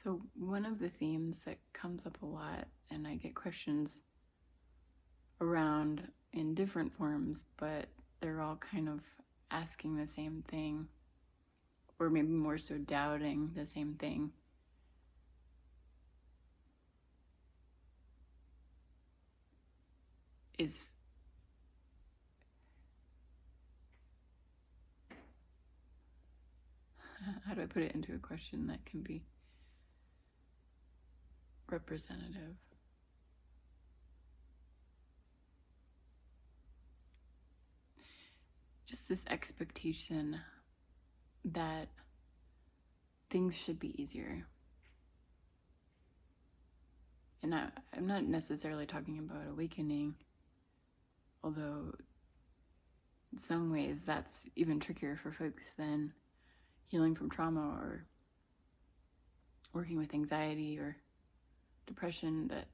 So one of the themes that comes up a lot, and I get questions around in different forms, but they're all kind of asking the same thing, or maybe more so doubting the same thing, is how do I put it into a question that can be representative? Just this expectation that things should be easier. And I'm not necessarily talking about awakening, although in some ways that's even trickier for folks than healing from trauma or working with anxiety or depression, that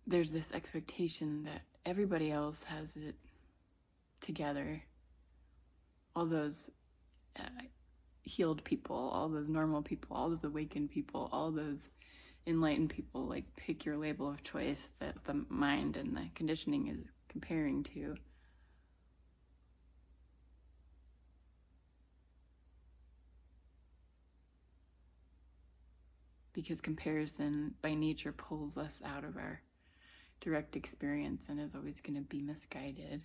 there's this expectation that everybody else has it together. All those healed people, all those normal people, all those awakened people, all those enlightened people, like pick your label of choice that the mind and the conditioning is comparing to. Because comparison by nature pulls us out of our direct experience and is always going to be misguided.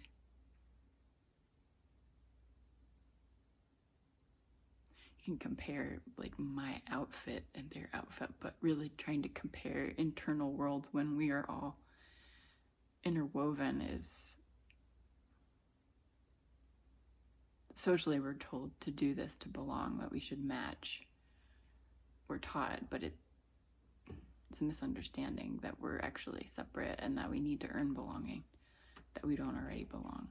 You can compare like my outfit and their outfit, but really trying to compare internal worlds when we are all interwoven is socially we're told to do this to belong, that we should match. We're taught, but it's a misunderstanding that we're actually separate and that we need to earn belonging, that we don't already belong.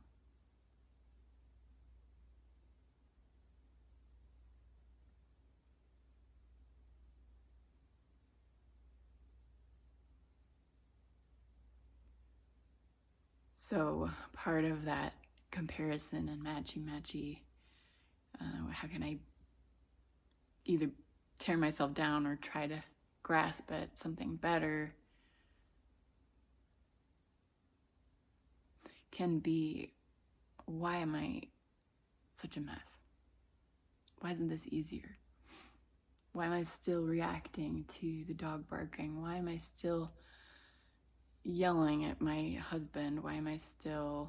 So part of that comparison and matchy, how can I either tear myself down or try to grasp at something better, can be, why am I such a mess? Why isn't this easier? Why am I still reacting to the dog barking? Why am I still yelling at my husband? Why am I still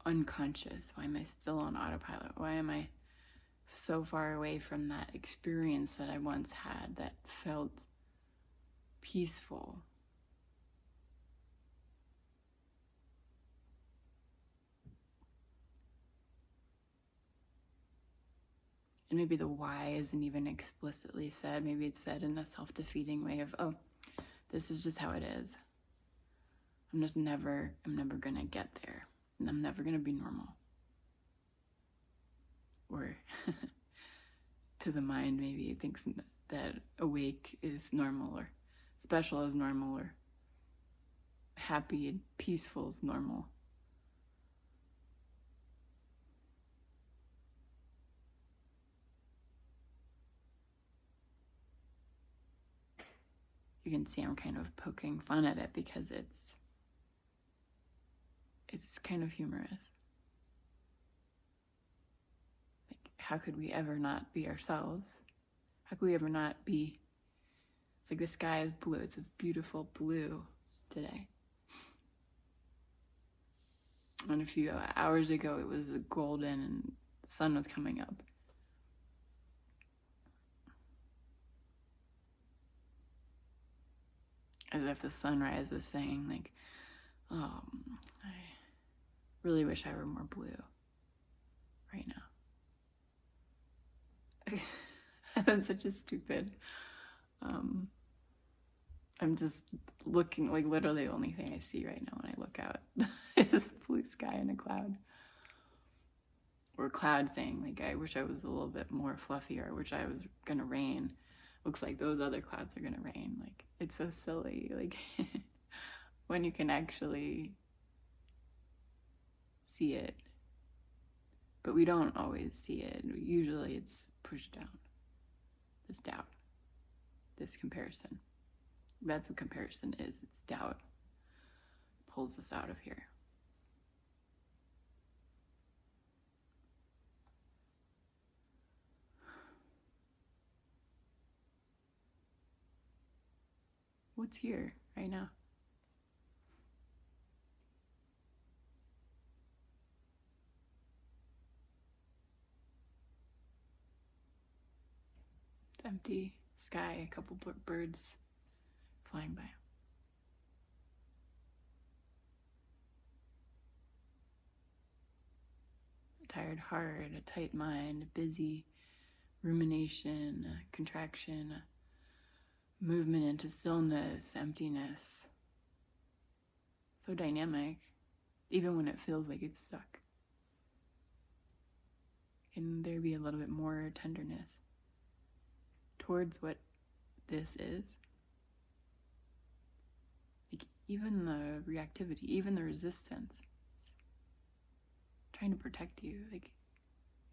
unconscious? Why am I still on autopilot? Why am I so far away from that experience that I once had that felt peaceful? And maybe the why isn't even explicitly said. Maybe it's said in a self-defeating way of, oh, this is just how it is. I'm never gonna get there. And I'm never gonna be normal. Or to the mind, maybe it thinks that awake is normal, or special is normal, or happy and peaceful is normal. You can see I'm kind of poking fun at it because it's kind of humorous. Like, how could we ever not be ourselves? How could we ever not be? It's like the sky is blue. It's this beautiful blue today. And a few hours ago, it was golden and the sun was coming up. As if the sunrise was saying, like, oh, I really wish I were more blue right now. That's such a stupid. I'm just looking, like, literally the only thing I see right now when I look out is a blue sky and a cloud. Or a cloud saying, like, I wish I was a little bit more fluffy, or I wish I was gonna rain. Looks like those other clouds are gonna rain. Like, it's so silly, like, when you can actually see it. But we don't always see it. Usually it's pushed down. this doubt, this comparison. That's what comparison is. It's doubt. It pulls us out of here. What's here right now? It's empty sky, a couple birds flying by. A tired heart, a tight mind, busy rumination, contraction, movement into stillness, emptiness. So dynamic, even when it feels like it's stuck. Can there be a little bit more tenderness towards what this is? Like even the reactivity, even the resistance, trying to protect you. Like,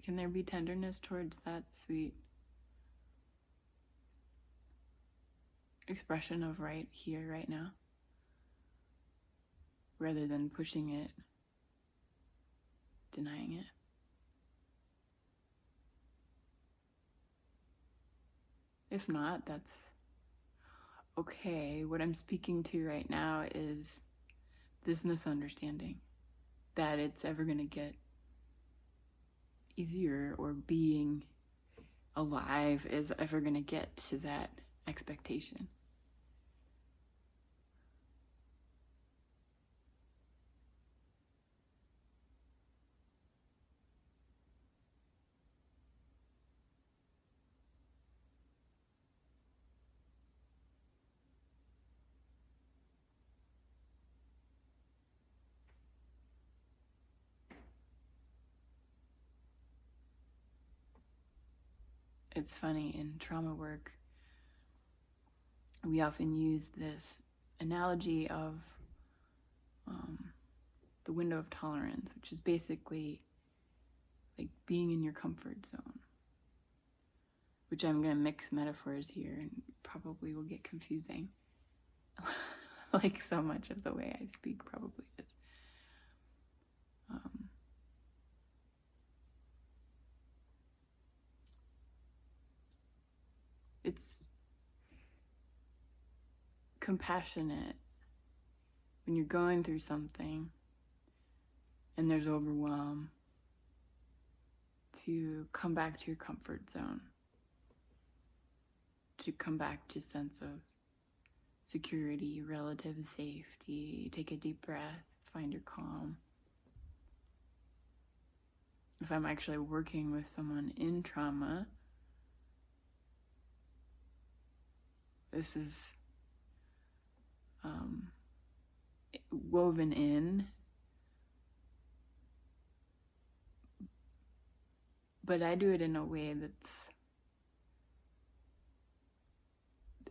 can there be tenderness towards that sweet expression of right here, right now, rather than pushing it, denying it? If not, that's okay. What I'm speaking to right now is this misunderstanding that it's ever going to get easier, or being alive is ever going to get to that expectation. It's funny, in trauma work, we often use this analogy of the window of tolerance, which is basically like being in your comfort zone, which I'm going to mix metaphors here and probably will get confusing. Like so much of the way I speak probably is. It's compassionate when you're going through something and there's overwhelm to come back to your comfort zone, to come back to a sense of security, relative safety. Take a deep breath, find your calm. If I'm actually working with someone in trauma, this is woven in, but I do it in a way that's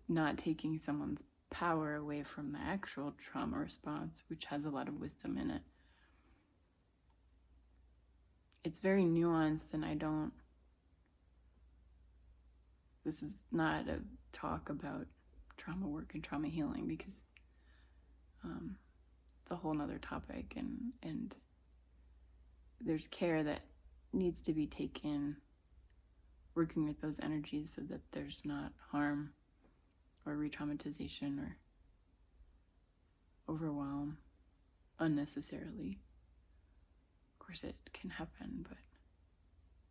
not taking someone's power away from the actual trauma response, which has a lot of wisdom in it. It's very nuanced, and this is not a talk about trauma work and trauma healing, because it's a whole nother topic, and there's care that needs to be taken working with those energies so that there's not harm or re-traumatization or overwhelm unnecessarily. Of course it can happen, but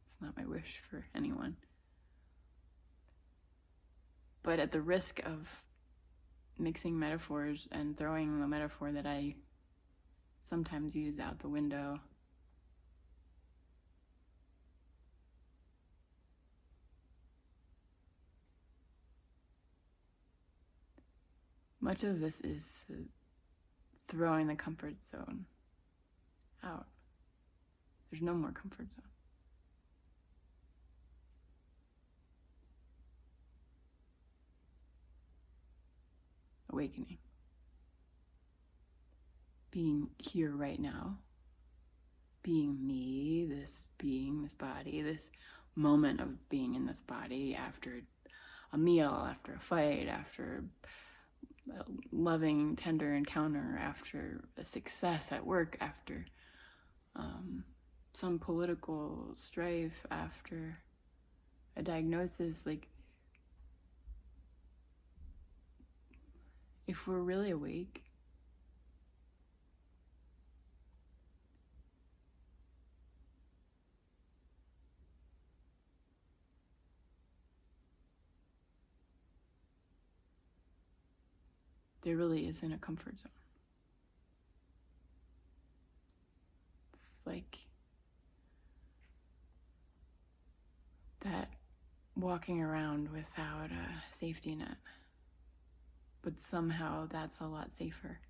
it's not my wish for anyone. But at the risk of mixing metaphors and throwing the metaphor that I sometimes use out the window, much of this is throwing the comfort zone out. There's no more comfort zone. Awakening. Being here right now. Being me, this being, this body, this moment of being in this body after a meal, after a fight, after a loving, tender encounter, after a success at work, after some political strife, after a diagnosis. Like, if we're really awake, there really isn't a comfort zone. It's like that walking around without a safety net, but somehow that's a lot safer.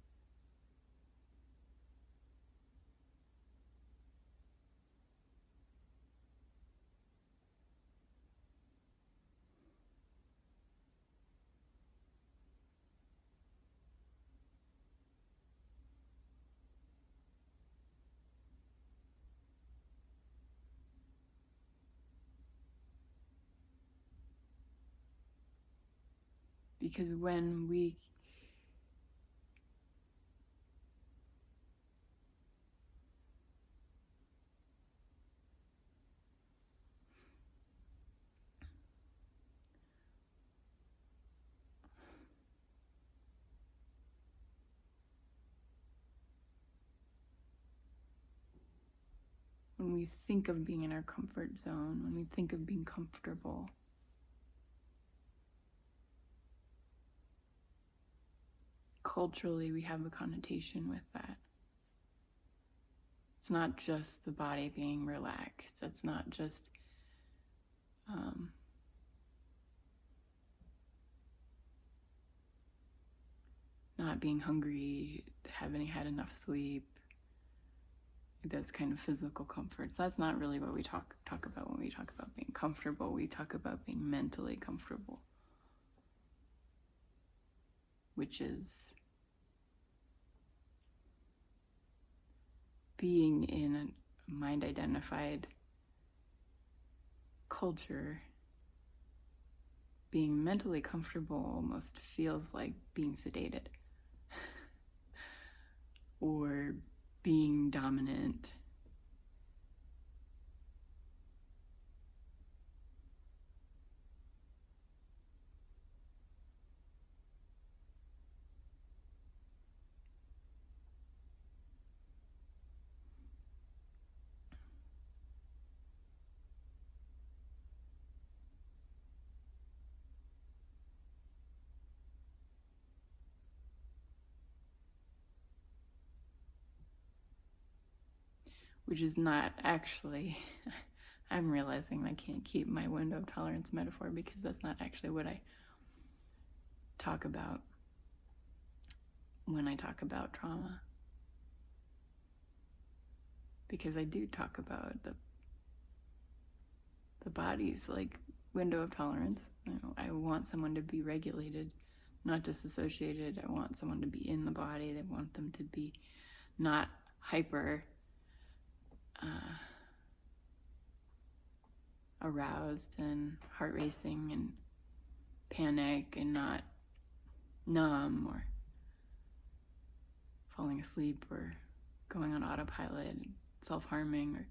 Because when we think of being in our comfort zone, when we think of being comfortable, culturally we have a connotation with that. It's not just the body being relaxed. It's not just not being hungry, having had enough sleep, those kind of physical comforts. That's not really what we talk about when we talk about being comfortable. We talk about being mentally comfortable, which is being in a mind-identified culture. Being mentally comfortable almost feels like being sedated or being dominant. Which is not actually, I'm realizing I can't keep my window of tolerance metaphor because that's not actually what I talk about when I talk about trauma. Because I do talk about the body's like window of tolerance. You know, I want someone to be regulated, not disassociated. I want someone to be in the body. I want them to be not hyper aroused and heart racing and panic, and not numb or falling asleep or going on autopilot and self-harming, or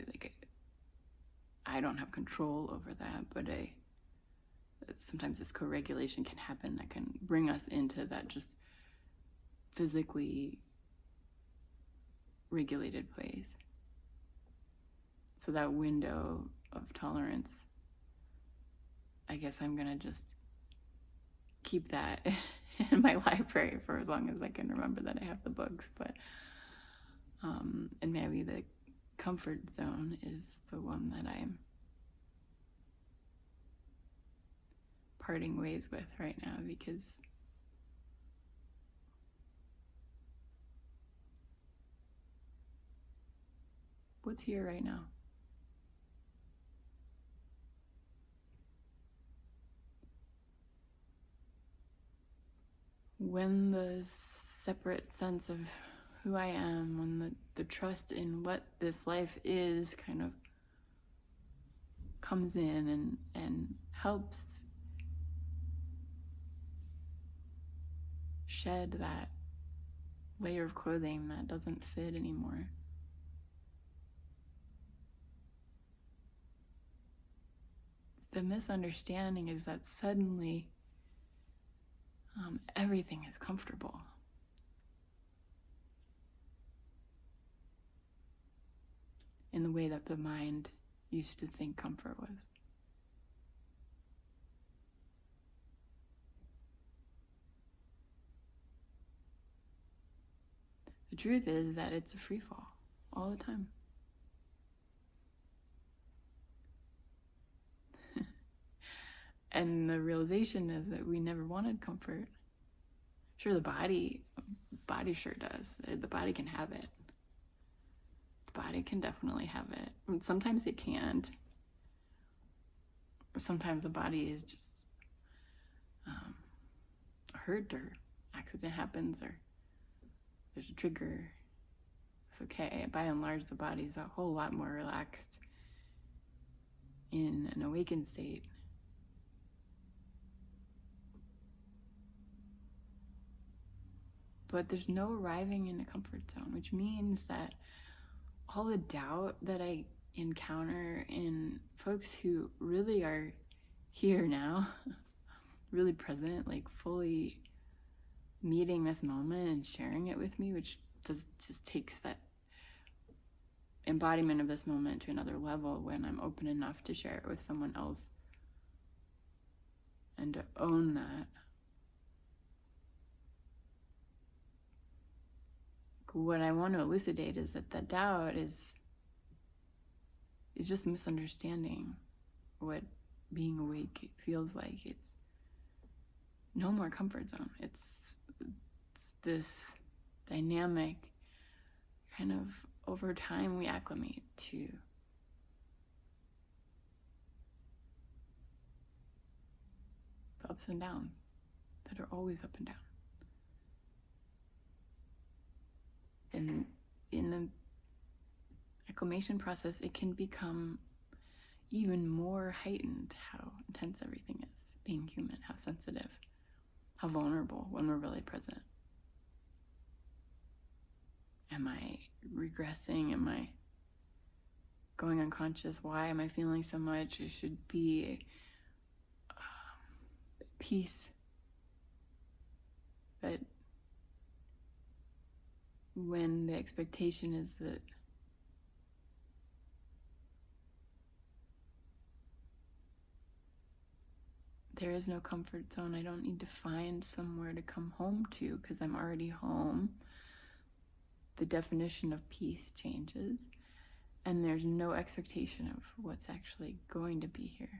like I don't have control over that, but sometimes this co-regulation can happen that can bring us into that just physically regulated place. So that window of tolerance, I guess I'm gonna just keep that in my library for as long as I can remember that I have the books. But and maybe the comfort zone is the one that I'm parting ways with right now, because what's here right now? When the separate sense of who I am, when the trust in what this life is kind of comes in and helps shed that layer of clothing that doesn't fit anymore. The misunderstanding is that suddenly everything is comfortable. In the way that the mind used to think comfort was. The truth is that it's a free fall all the time. And the realization is that we never wanted comfort. Sure, the body sure does. The body can have it. The body can definitely have it. And sometimes it can't. Sometimes the body is just hurt, or accident happens, or there's a trigger. It's okay. By and large, the body's a whole lot more relaxed in an awakened state. But there's no arriving in a comfort zone, which means that all the doubt that I encounter in folks who really are here now, really present, like fully meeting this moment and sharing it with me, which just takes that embodiment of this moment to another level when I'm open enough to share it with someone else and to own that. What I want to elucidate is that that doubt is just misunderstanding what being awake feels like. It's no more comfort zone. It's this dynamic kind of, over time we acclimate to the ups and downs that are always up and down. And in the acclimation process, it can become even more heightened how intense everything is, being human, how sensitive, how vulnerable when we're really present. Am I regressing? Am I going unconscious? Why am I feeling so much? It should be peace. But when the expectation is that there is no comfort zone, I don't need to find somewhere to come home to because I'm already home, the definition of peace changes, and there's no expectation of what's actually going to be here.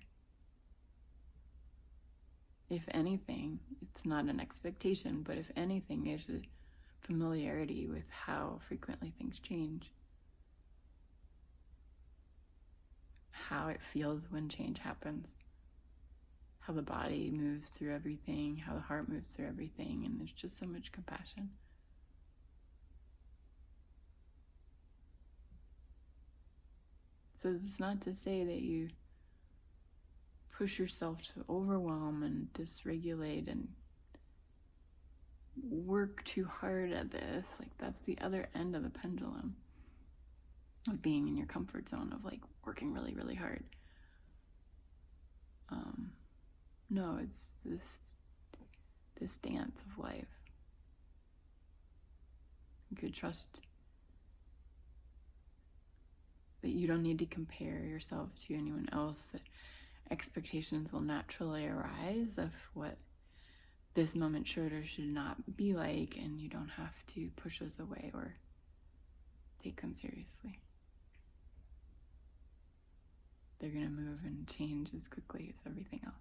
If anything, it's not an expectation, but if anything, there's a familiarity with how frequently things change, how it feels when change happens, how the body moves through everything, how the heart moves through everything, and there's just so much compassion. So it's not to say that you push yourself to overwhelm and dysregulate and work too hard at this. Like, that's the other end of the pendulum of being in your comfort zone, of like working really, really hard. No, it's this dance of life. You could trust that you don't need to compare yourself to anyone else, that expectations will naturally arise of what this moment should or should not be like, and you don't have to push those away or take them seriously. They're going to move and change as quickly as everything else.